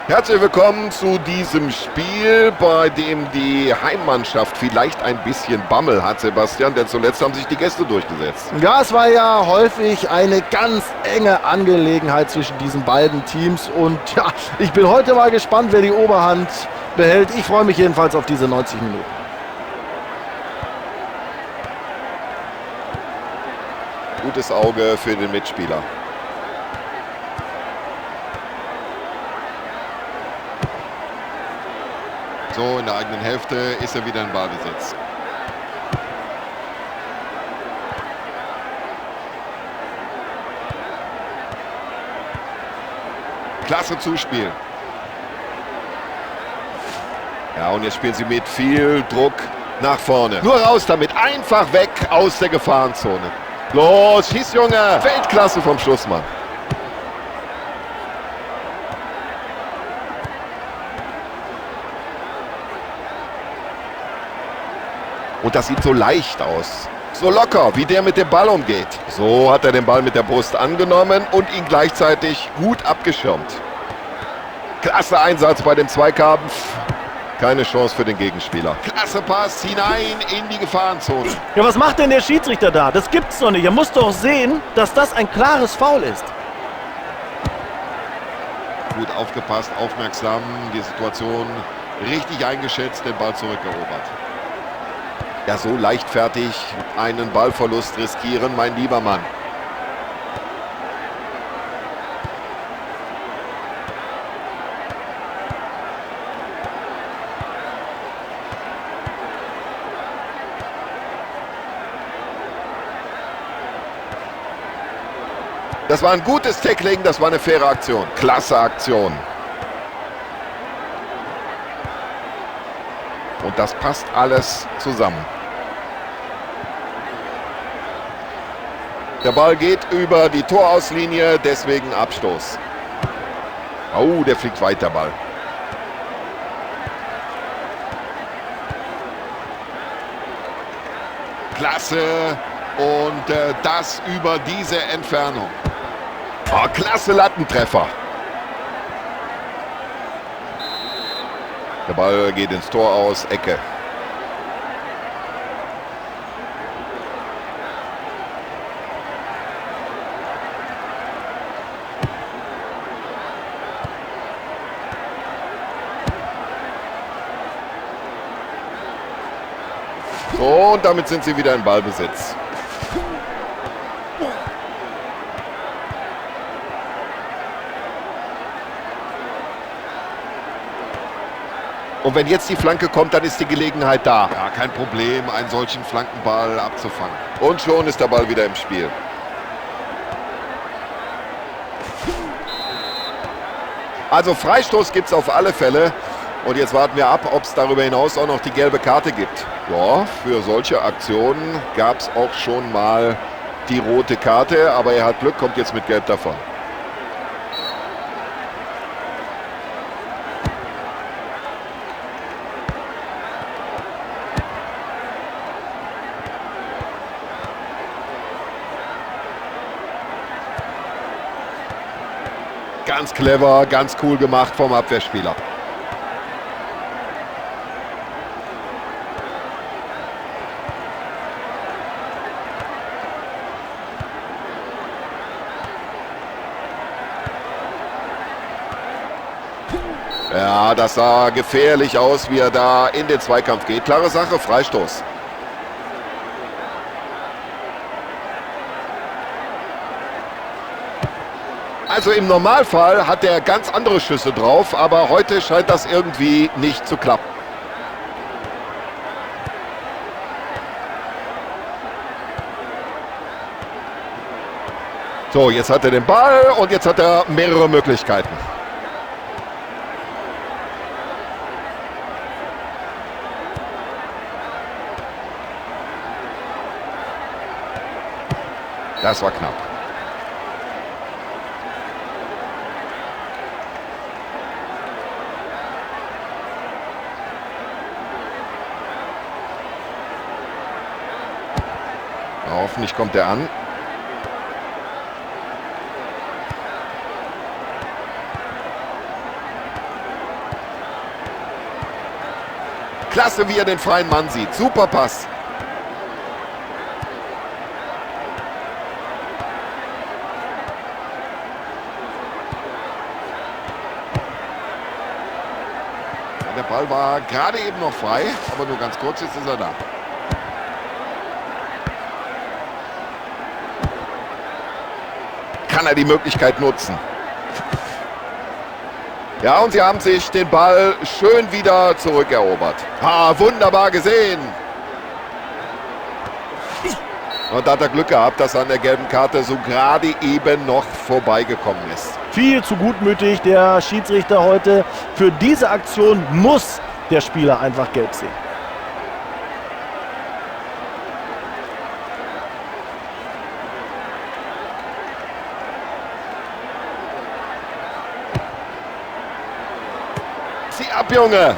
Herzlich willkommen zu diesem Spiel, bei dem die Heimmannschaft vielleicht ein bisschen Bammel hat, Sebastian, denn zuletzt haben sich die Gäste durchgesetzt. Ja, es war ja häufig eine ganz enge Angelegenheit zwischen diesen beiden Teams und ja, ich bin heute mal gespannt, wer die Oberhand behält. Ich freue mich jedenfalls auf diese 90 Minuten. Gutes Auge für den Mitspieler. So, in der eigenen Hälfte ist er wieder in Ballbesitz. Klasse Zuspiel. Ja, und jetzt spielen sie mit viel Druck nach vorne. Nur raus damit, einfach weg aus der Gefahrenzone. Los, schieß, Junge! Weltklasse vom Schlussmann. Und das sieht so leicht aus. So locker, wie der mit dem Ball umgeht. So hat er den Ball mit der Brust angenommen und ihn gleichzeitig gut abgeschirmt. Klasse Einsatz bei dem Zweikampf. Keine Chance für den Gegenspieler. Klasse Pass hinein in die Gefahrenzone. Ja, was macht denn der Schiedsrichter da? Das gibt's doch nicht. Er muss doch sehen, dass das ein klares Foul ist. Gut aufgepasst, aufmerksam, die Situation richtig eingeschätzt, den Ball zurückerobert. Ja, so leichtfertig einen Ballverlust riskieren, mein lieber Mann. Das war ein gutes Tackling, das war eine faire Aktion. Klasse Aktion. Und das passt alles zusammen. Der Ball geht über die Torauslinie, deswegen Abstoß. Oh, der fliegt weit, der Ball. Klasse. Und das über diese Entfernung. Oh, klasse Lattentreffer. Der Ball geht ins Tor aus, Ecke. So, und damit sind sie wieder in Ballbesitz. Und wenn jetzt die Flanke kommt, dann ist die Gelegenheit da. Ja, kein Problem, einen solchen Flankenball abzufangen. Und schon ist der Ball wieder im Spiel. Also Freistoß gibt es auf alle Fälle. Und jetzt warten wir ab, ob es darüber hinaus auch noch die gelbe Karte gibt. Ja, für solche Aktionen gab es auch schon mal die rote Karte. Aber er hat Glück, kommt jetzt mit Gelb davon. Ganz clever, ganz cool gemacht vom Abwehrspieler. Ja, das sah gefährlich aus, wie er da in den Zweikampf geht. Klare Sache, Freistoß. Also im Normalfall hat er ganz andere Schüsse drauf, aber heute scheint das irgendwie nicht zu klappen. So, jetzt hat er den Ball und jetzt hat er mehrere Möglichkeiten. Das war knapp. Hoffentlich kommt er an. Klasse, wie er den freien Mann sieht. Super Pass. Der Ball war gerade eben noch frei, aber nur ganz kurz, jetzt ist er da. Kann er die Möglichkeit nutzen. Ja, und sie haben sich den Ball schön wieder zurückerobert. Wunderbar gesehen. Und da hat er Glück gehabt, dass er an der gelben Karte so gerade eben noch vorbeigekommen ist. Viel zu gutmütig der Schiedsrichter heute. Für diese Aktion muss der Spieler einfach gelb sehen. Zieh ab, Junge!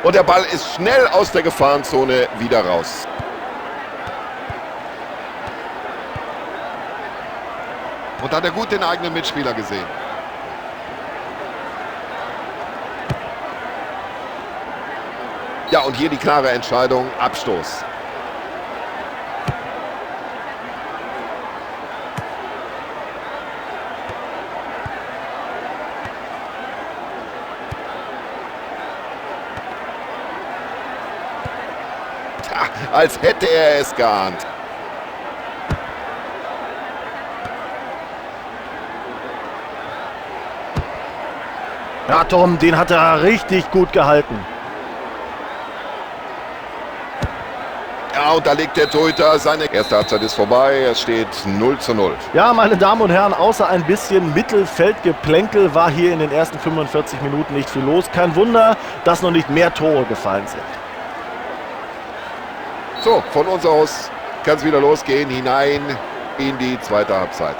Und der Ball ist schnell aus der Gefahrenzone wieder raus. Und da hat er gut den eigenen Mitspieler gesehen. Ja, und hier die klare Entscheidung, Abstoß. Tja, als hätte er es geahnt. Ja, Tom, den hat er richtig gut gehalten. Ja, und da legt der Torhüter seine erste Halbzeit ist vorbei. Es steht 0:0. Ja, meine Damen und Herren, außer ein bisschen Mittelfeldgeplänkel war hier in den ersten 45 Minuten nicht viel los. Kein Wunder, dass noch nicht mehr Tore gefallen sind. So, von uns aus kann es wieder losgehen, hinein in die zweite Halbzeit.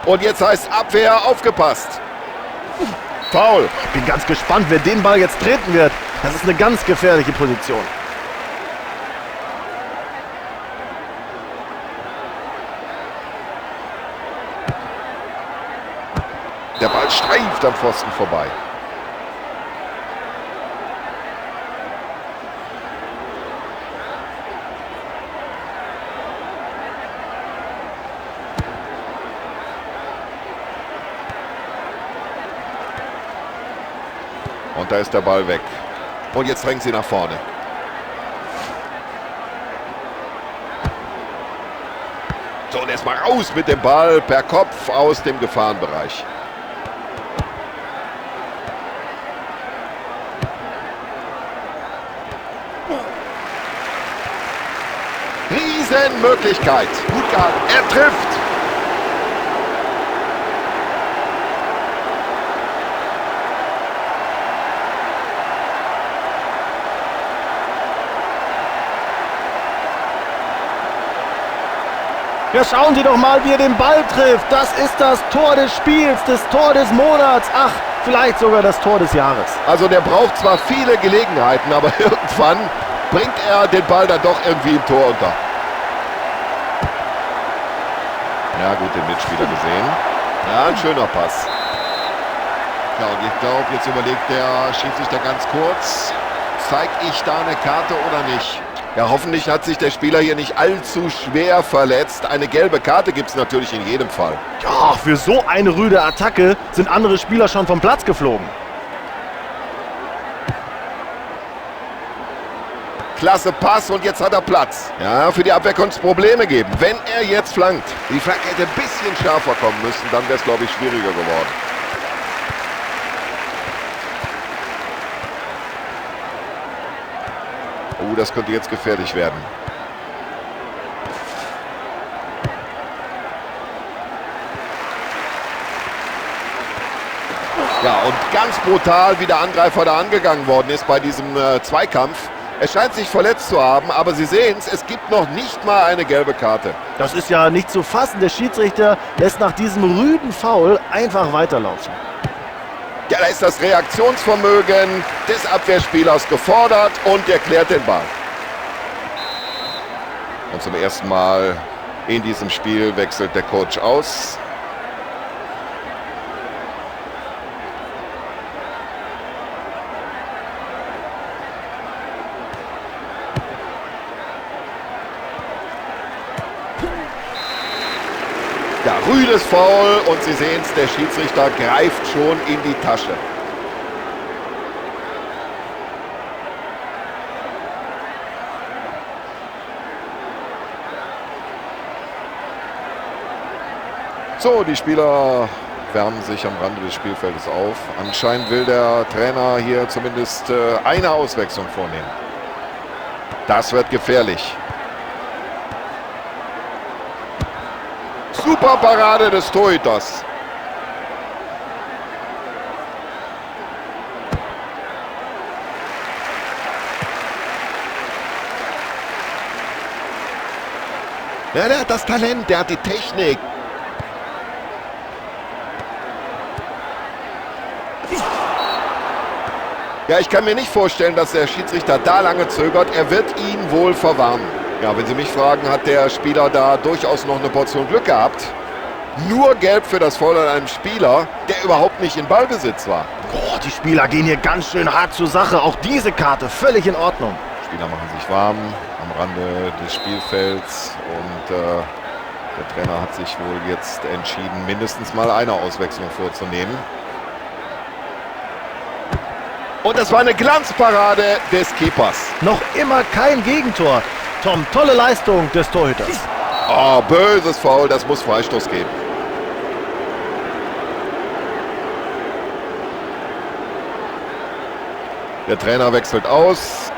Und jetzt heißt Abwehr, aufgepasst. Foul. Ich bin ganz gespannt, wer den Ball jetzt treten wird. Das ist eine ganz gefährliche Position. Der Ball streift am Pfosten vorbei. Und da ist der Ball weg. Und jetzt drängen sie nach vorne. So, und erstmal raus mit dem Ball per Kopf aus dem Gefahrenbereich. Riesenmöglichkeit. Gut gehalten. Er trifft. Ja, schauen Sie doch mal, wie er den Ball trifft. Das ist das Tor des Spiels, das Tor des Monats. Ach, vielleicht sogar das Tor des Jahres. Also der braucht zwar viele Gelegenheiten, aber irgendwann bringt er den Ball dann doch irgendwie im Tor unter. Ja, gut, den Mitspieler gesehen. Ja, ein schöner Pass. Ja, und ich glaube, jetzt überlegt der Schiedsrichter ganz kurz, zeige ich da eine Karte oder nicht? Ja, hoffentlich hat sich der Spieler hier nicht allzu schwer verletzt. Eine gelbe Karte gibt es natürlich in jedem Fall. Ja, für so eine rüde Attacke sind andere Spieler schon vom Platz geflogen. Klasse Pass und jetzt hat er Platz. Ja, für die Abwehr konnte es Probleme geben. Wenn er jetzt flankt, die Flanke hätte ein bisschen schärfer kommen müssen, dann wäre es, glaube ich, schwieriger geworden. Das könnte jetzt gefährlich werden. Ja, und ganz brutal, wie der Angreifer da angegangen worden ist bei diesem Zweikampf. Er scheint sich verletzt zu haben, aber Sie sehen es gibt noch nicht mal eine gelbe Karte. Das ist ja nicht zu fassen. Der Schiedsrichter lässt nach diesem rüden Foul einfach weiterlaufen. Ja, da ist das Reaktionsvermögen des Abwehrspielers gefordert und er klärt den Ball. Und zum ersten Mal In diesem Spiel wechselt der Coach aus. Ja, rüdes Foul und Sie sehen es, der Schiedsrichter greift schon in die Tasche. So, die Spieler wärmen sich am Rande des Spielfeldes auf. Anscheinend will der Trainer hier zumindest eine Auswechslung vornehmen. Das wird gefährlich. Super Parade des Torhüters. Ja, der hat das Talent, der hat die Technik. Ja, ich kann mir nicht vorstellen, dass der Schiedsrichter da lange zögert. Er wird ihn wohl verwarnen. Ja, wenn Sie mich fragen, hat der Spieler da durchaus noch eine Portion Glück gehabt. Nur gelb für das Foul an einem Spieler, der überhaupt nicht in Ballbesitz war. Boah, die Spieler gehen hier ganz schön hart zur Sache. Auch diese Karte völlig in Ordnung. Die Spieler machen sich warm am Rande des Spielfelds und der Trainer hat sich wohl jetzt entschieden, mindestens mal eine Auswechslung vorzunehmen. Und das war eine Glanzparade des Keepers. Noch immer kein Gegentor. Tom, tolle Leistung des Torhüters. Oh, böses Foul, das muss Freistoß geben. Der Trainer wechselt aus.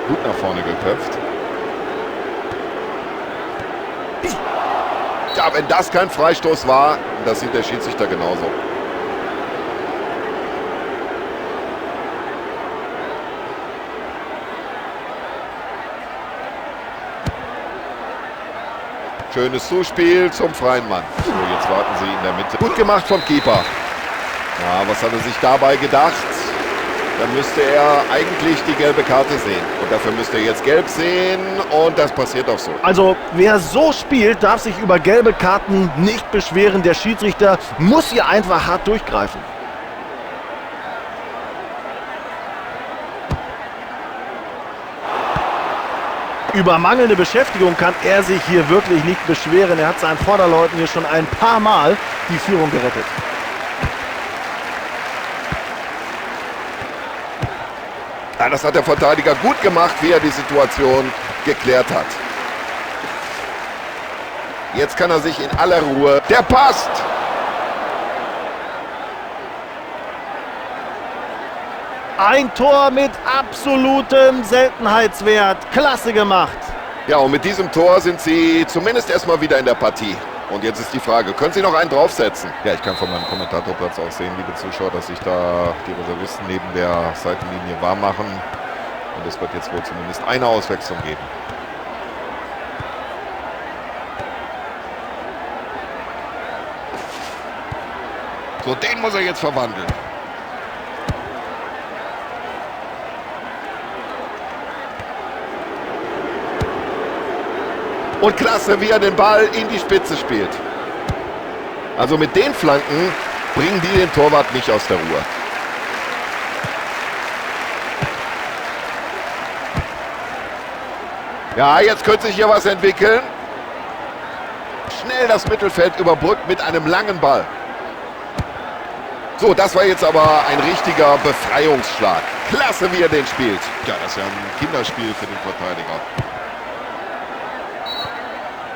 Gut nach vorne geköpft. Ja, wenn das kein Freistoß war, das sieht der Schiedsrichter genauso. Schönes Zuspiel zum freien Mann. So, jetzt warten sie in der Mitte. Gut gemacht vom Keeper. Ja, was hat er sich dabei gedacht? Dann müsste er eigentlich die gelbe Karte sehen. Und dafür müsste er jetzt gelb sehen. Und das passiert auch so. Also, wer so spielt, darf sich über gelbe Karten nicht beschweren. Der Schiedsrichter muss hier einfach hart durchgreifen. Über mangelnde Beschäftigung kann er sich hier wirklich nicht beschweren. Er hat seinen Vorderleuten hier schon ein paar Mal die Führung gerettet. Ja, das hat der Verteidiger gut gemacht, wie er die Situation geklärt hat. Jetzt kann er sich in aller Ruhe... Der passt! Ein Tor mit absolutem Seltenheitswert. Klasse gemacht. Ja, und mit diesem Tor sind sie zumindest erstmal wieder in der Partie. Und jetzt ist die Frage, können Sie noch einen draufsetzen? Ja, ich kann von meinem Kommentatorplatz auch sehen, liebe Zuschauer, dass sich da die Reservisten neben der Seitenlinie warm machen. Und es wird jetzt wohl zumindest eine Auswechslung geben. So, den muss er jetzt verwandeln. Und klasse, wie er den Ball in die Spitze spielt. Also mit den Flanken bringen die den Torwart nicht aus der Ruhe. Ja, jetzt könnte sich hier was entwickeln. Schnell das Mittelfeld überbrückt mit einem langen Ball. So, das war jetzt aber ein richtiger Befreiungsschlag. Klasse, wie er den spielt. Ja, das ist ja ein Kinderspiel für den Verteidiger.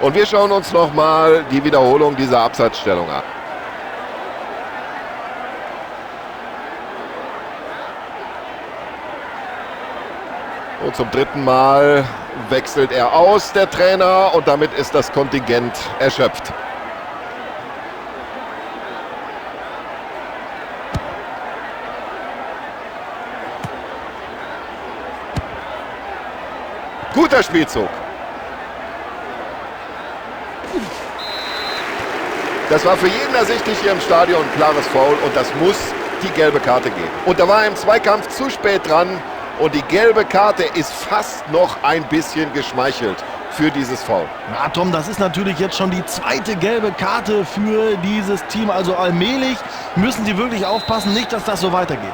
Und wir schauen uns nochmal die Wiederholung dieser Abseitsstellung an. Und zum dritten Mal wechselt er aus, der Trainer, und damit ist das Kontingent erschöpft. Guter Spielzug. Das war für jeden ersichtlich hier im Stadion ein klares Foul und das muss die gelbe Karte geben. Und da war er im Zweikampf zu spät dran und die gelbe Karte ist fast noch ein bisschen geschmeichelt für dieses Foul. Na Tom, das ist natürlich jetzt schon die zweite gelbe Karte für dieses Team. Also allmählich müssen sie wirklich aufpassen, nicht, dass das so weitergeht.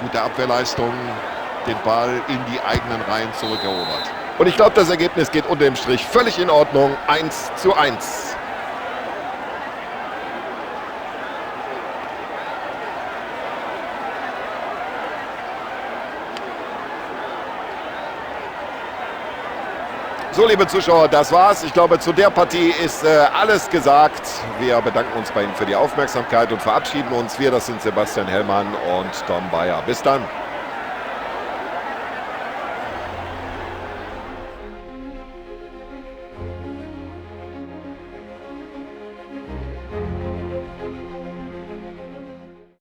Gute Abwehrleistung, den Ball in die eigenen Reihen zurückerobert. Und ich glaube, das Ergebnis geht unter dem Strich völlig in Ordnung. 1:1. So, liebe Zuschauer, das war's. Ich glaube, zu der Partie ist alles gesagt. Wir bedanken uns bei Ihnen für die Aufmerksamkeit und verabschieden uns. Wir, das sind Sebastian Hellmann und Tom Bayer. Bis dann.